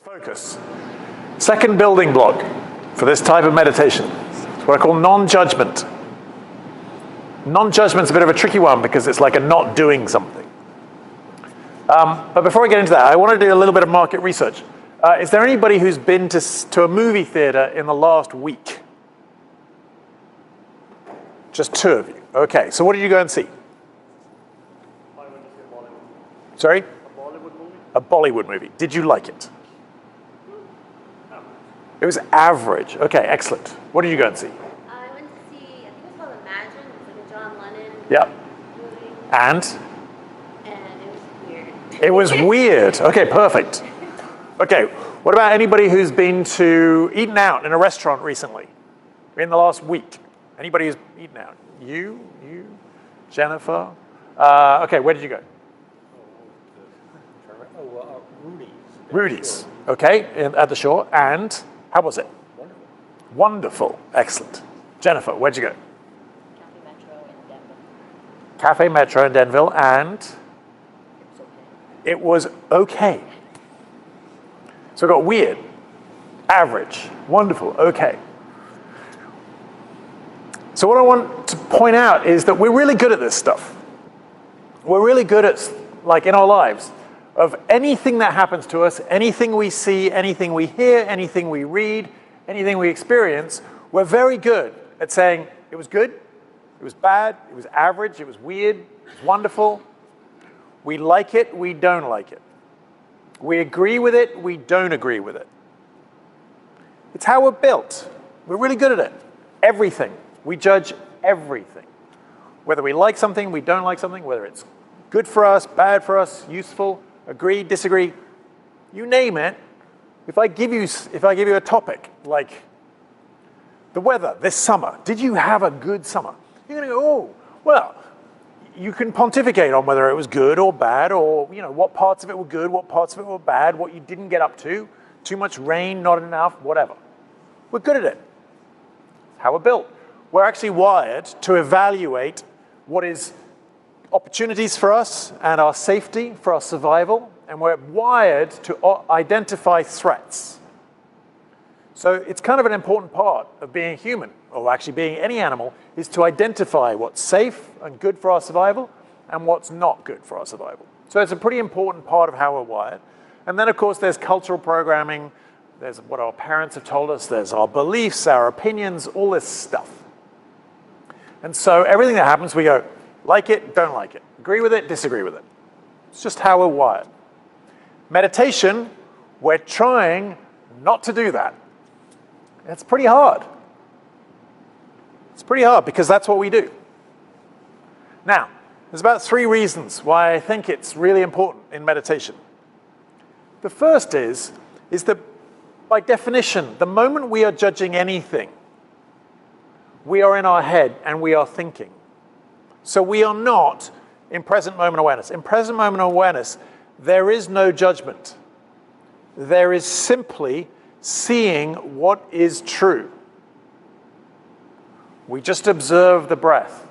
Focus. Second building block for this type of meditation is what I call non-judgment. Non-judgment's a bit of a tricky one because it's like a not doing something. But before I get into that, I want to do a little bit of market research. Is there anybody who's been to a movie theater in the last week? Just two of you. Okay, so what did you go and see? I went to see a Bollywood. Sorry? A Bollywood movie? A Bollywood movie. Did you like it? It was average. Okay, excellent. What did you go and see? I went to see, I think it was called Imagine. It was like a John Lennon Yep. movie. And? And it was weird. It was weird. Okay, perfect. Okay, what about anybody who's been to eaten out in a restaurant recently? In the last week? Anybody who's eaten out? You, Jennifer? Okay, where did you go? Rudy's. Rudy's. Okay, at the shore. And how was it? Wonderful. Wonderful. Excellent. Jennifer, where'd you go? Cafe Metro in Denver. Cafe Metro in Denville, and It was okay. it was okay. So it got weird, average, wonderful, okay. So what I want to point out is that we're really good at this stuff. We're really good at, like in our lives, of anything that happens to us, anything we see, anything we hear, anything we read, anything we experience, we're very good at saying, it was good, it was bad, it was average, it was weird, it was wonderful. We like it, we don't like it. We agree with it, we don't agree with it. It's how we're built. We're really good at it. Everything. We judge everything. Whether we like something, we don't like something, whether it's good for us, bad for us, useful, agree, disagree, you name it. If I give you a topic like the weather this summer, did you have a good summer? You're going to go, oh, well, you can pontificate on whether it was good or bad, or what parts of it were good, what parts of it were bad, what you didn't get up to, too much rain, not enough, whatever. We're good at it. It's how we're built. We're actually wired to evaluate what is opportunities for us and our safety, for our survival, and we're wired to identify threats. So it's kind of an important part of being human, or actually being any animal, is to identify what's safe and good for our survival and what's not good for our survival. So it's a pretty important part of how we're wired. And then, of course, there's cultural programming, there's what our parents have told us, there's our beliefs, our opinions, all this stuff. And so everything that happens, we go, like it, don't like it. Agree with it, disagree with it. It's just how we're wired. Meditation, we're trying not to do that. It's pretty hard. It's pretty hard because that's what we do. Now, there's about 3 reasons why I think it's really important in meditation. The first is that by definition, the moment we are judging anything, we are in our head and we are thinking. So we are not in present moment awareness. In present moment awareness, there is no judgment. There is simply seeing what is true. We just observe the breath.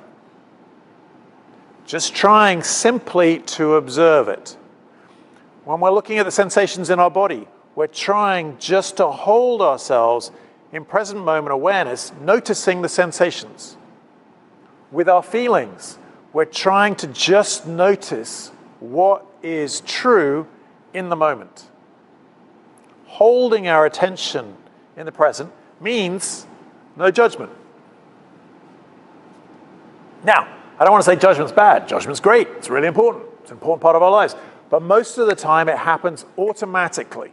Just trying simply to observe it. When we're looking at the sensations in our body, we're trying just to hold ourselves in present moment awareness, noticing the sensations. With our feelings, we're trying to just notice what is true in the moment. Holding our attention in the present means no judgment. Now, I don't want to say judgment's bad. Judgment's great. It's really important. It's an important part of our lives. But most of the time, it happens automatically.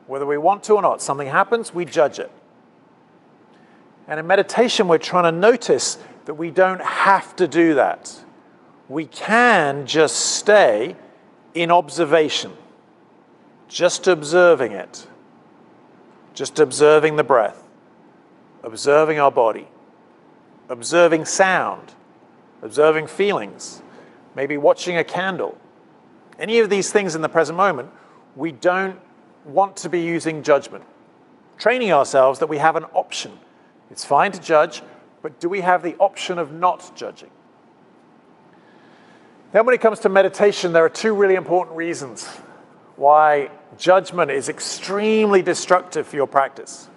Whether we want to or not, something happens, we judge it. And in meditation, we're trying to notice that we don't have to do that. We can just stay in observation, just observing it, just observing the breath, observing our body, observing sound, observing feelings, maybe watching a candle. Any of these things in the present moment, we don't want to be using judgment. Training ourselves that we have an option. It's fine to judge, but do we have the option of not judging? Then when it comes to meditation, there are 2 really important reasons why judgment is extremely destructive for your practice.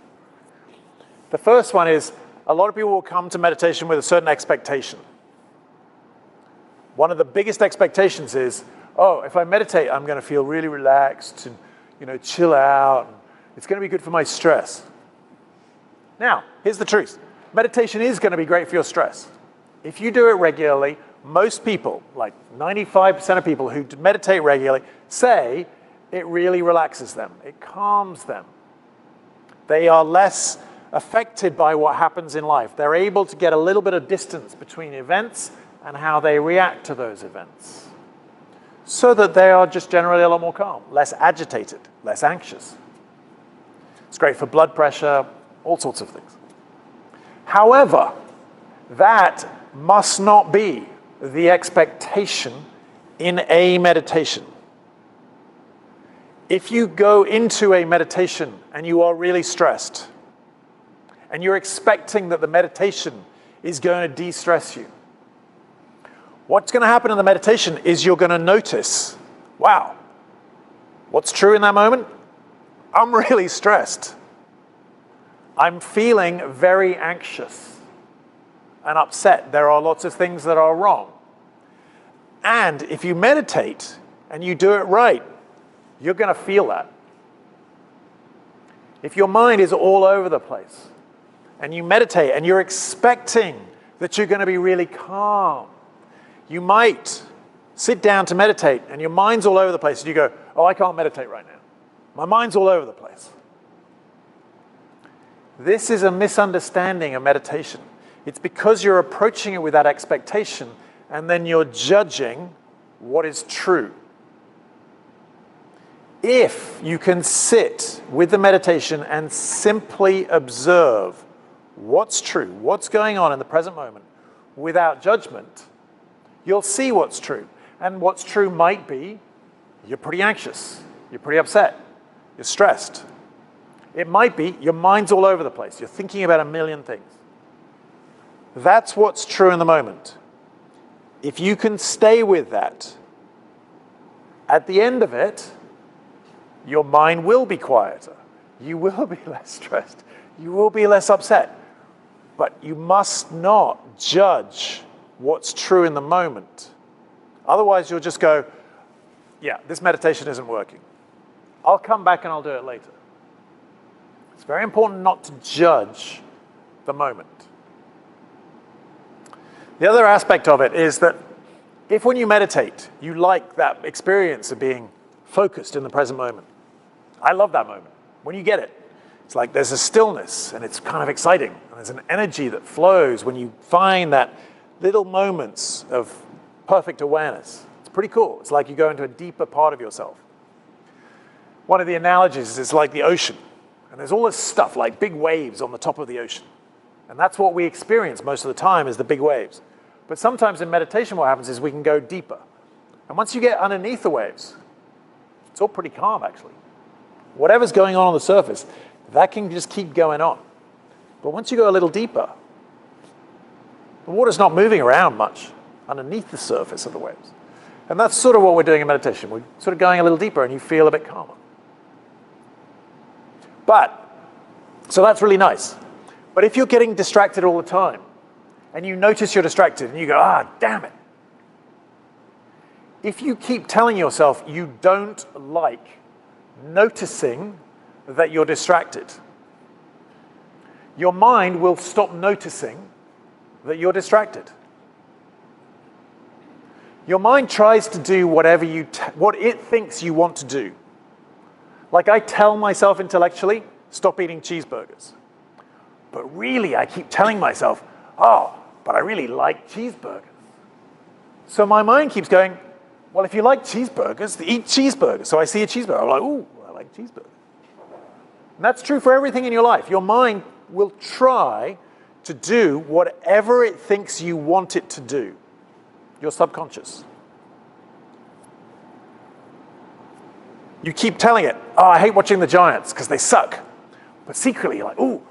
The first one is a lot of people will come to meditation with a certain expectation. One of the biggest expectations is, oh, if I meditate, I'm going to feel really relaxed and chill out. It's going to be good for my stress. Now, here's the truth. Meditation is going to be great for your stress. If you do it regularly, most people, like 95% of people who meditate regularly, say it really relaxes them. It calms them. They are less affected by what happens in life. They're able to get a little bit of distance between events and how they react to those events, so that they are just generally a lot more calm, less agitated, less anxious. It's great for blood pressure, all sorts of things. However, that must not be the expectation in a meditation. If you go into a meditation and you are really stressed, and you're expecting that the meditation is going to de-stress you, what's going to happen in the meditation is you're going to notice, wow, what's true in that moment? I'm really stressed. I'm feeling very anxious and upset. There are lots of things that are wrong. And if you meditate and you do it right, you're going to feel that. If your mind is all over the place and you meditate and you're expecting that you're going to be really calm, you might sit down to meditate and your mind's all over the place and you go, oh, I can't meditate right now. My mind's all over the place. This is a misunderstanding of meditation. It's because you're approaching it with that expectation and then you're judging what is true. If you can sit with the meditation and simply observe what's true, what's going on in the present moment, without judgment, you'll see what's true. And what's true might be you're pretty anxious, you're pretty upset, you're stressed. It might be your mind's all over the place, you're thinking about a million things. That's what's true in the moment. If you can stay with that, at the end of it, your mind will be quieter. You will be less stressed. You will be less upset. But you must not judge what's true in the moment. Otherwise, you'll just go, yeah, this meditation isn't working. I'll come back and I'll do it later. It's very important not to judge the moment. The other aspect of it is that if when you meditate, you like that experience of being focused in the present moment. I love that moment. When you get it, it's like there's a stillness and it's kind of exciting. And there's an energy that flows when you find that little moments of perfect awareness. It's pretty cool. It's like you go into a deeper part of yourself. One of the analogies is like the ocean. And there's all this stuff like big waves on the top of the ocean. And that's what we experience most of the time is the big waves. But sometimes in meditation what happens is we can go deeper. And once you get underneath the waves, it's all pretty calm actually. Whatever's going on the surface, that can just keep going on. But once you go a little deeper, the water's not moving around much underneath the surface of the waves. And that's sort of what we're doing in meditation. We're sort of going a little deeper and you feel a bit calmer. So that's really nice. But if you're getting distracted all the time, and you notice you're distracted, and you go, damn it. If you keep telling yourself you don't like noticing that you're distracted, your mind will stop noticing that you're distracted. Your mind tries to do whatever what it thinks you want to do. Like I tell myself intellectually, stop eating cheeseburgers. But really, I keep telling myself, but I really like cheeseburgers. So my mind keeps going, well, if you like cheeseburgers, eat cheeseburgers. So I see a cheeseburger, I'm like, ooh, I like cheeseburgers. And that's true for everything in your life. Your mind will try to do whatever it thinks you want it to do. Your subconscious. You keep telling it, I hate watching the Giants because they suck. But secretly, you're like, ooh,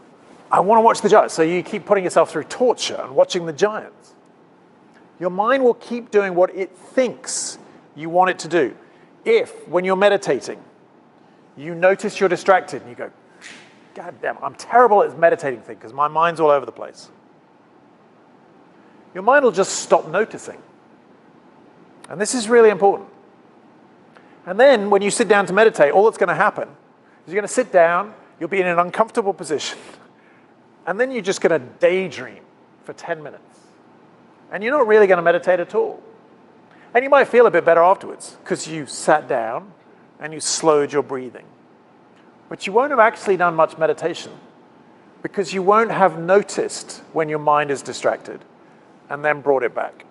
I want to watch the Giants. So you keep putting yourself through torture and watching the Giants. Your mind will keep doing what it thinks you want it to do. If, when you're meditating, you notice you're distracted and you go, God damn, I'm terrible at this meditating thing because my mind's all over the place. Your mind will just stop noticing. And this is really important. And then when you sit down to meditate, all that's going to happen is you're going to sit down, you'll be in an uncomfortable position, and then you're just going to daydream for 10 minutes. And you're not really going to meditate at all. And you might feel a bit better afterwards because you sat down and you slowed your breathing. But you won't have actually done much meditation because you won't have noticed when your mind is distracted and then brought it back.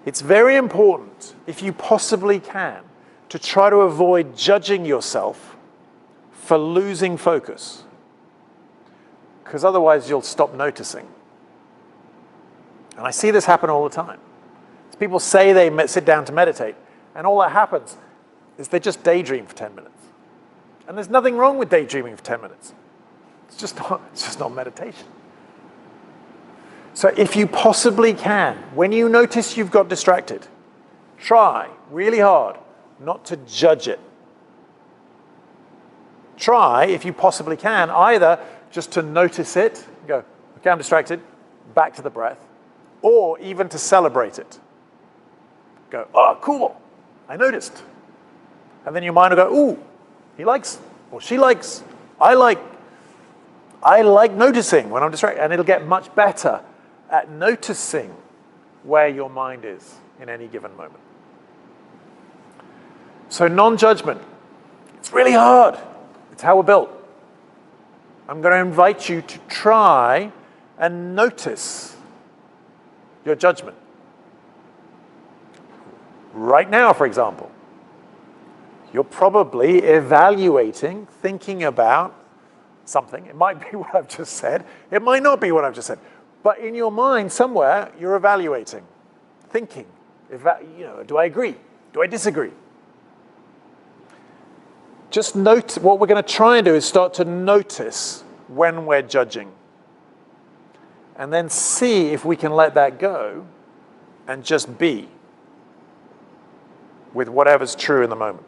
It's very important, if you possibly can, to try to avoid judging yourself for losing focus, because otherwise you'll stop noticing. And I see this happen all the time. People say they sit down to meditate, and all that happens is they just daydream for 10 minutes. And there's nothing wrong with daydreaming for 10 minutes. It's just not meditation. So if you possibly can, when you notice you've got distracted, try really hard not to judge it. Try, if you possibly can, either just to notice it, go, okay, I'm distracted, back to the breath, or even to celebrate it. Go, oh, cool, I noticed. And then your mind will go, ooh, he likes, or she likes, I like noticing when I'm distracted. And it'll get much better at noticing where your mind is in any given moment. So non-judgment, it's really hard. It's how we're built. I'm going to invite you to try and notice your judgment. Right now, for example, you're probably evaluating, thinking about something. It might be what I've just said. It might not be what I've just said. But in your mind, somewhere, you're evaluating, thinking. Do I agree? Do I disagree? Just note, what we're going to try and do is start to notice when we're judging. And then see if we can let that go and just be with whatever's true in the moment.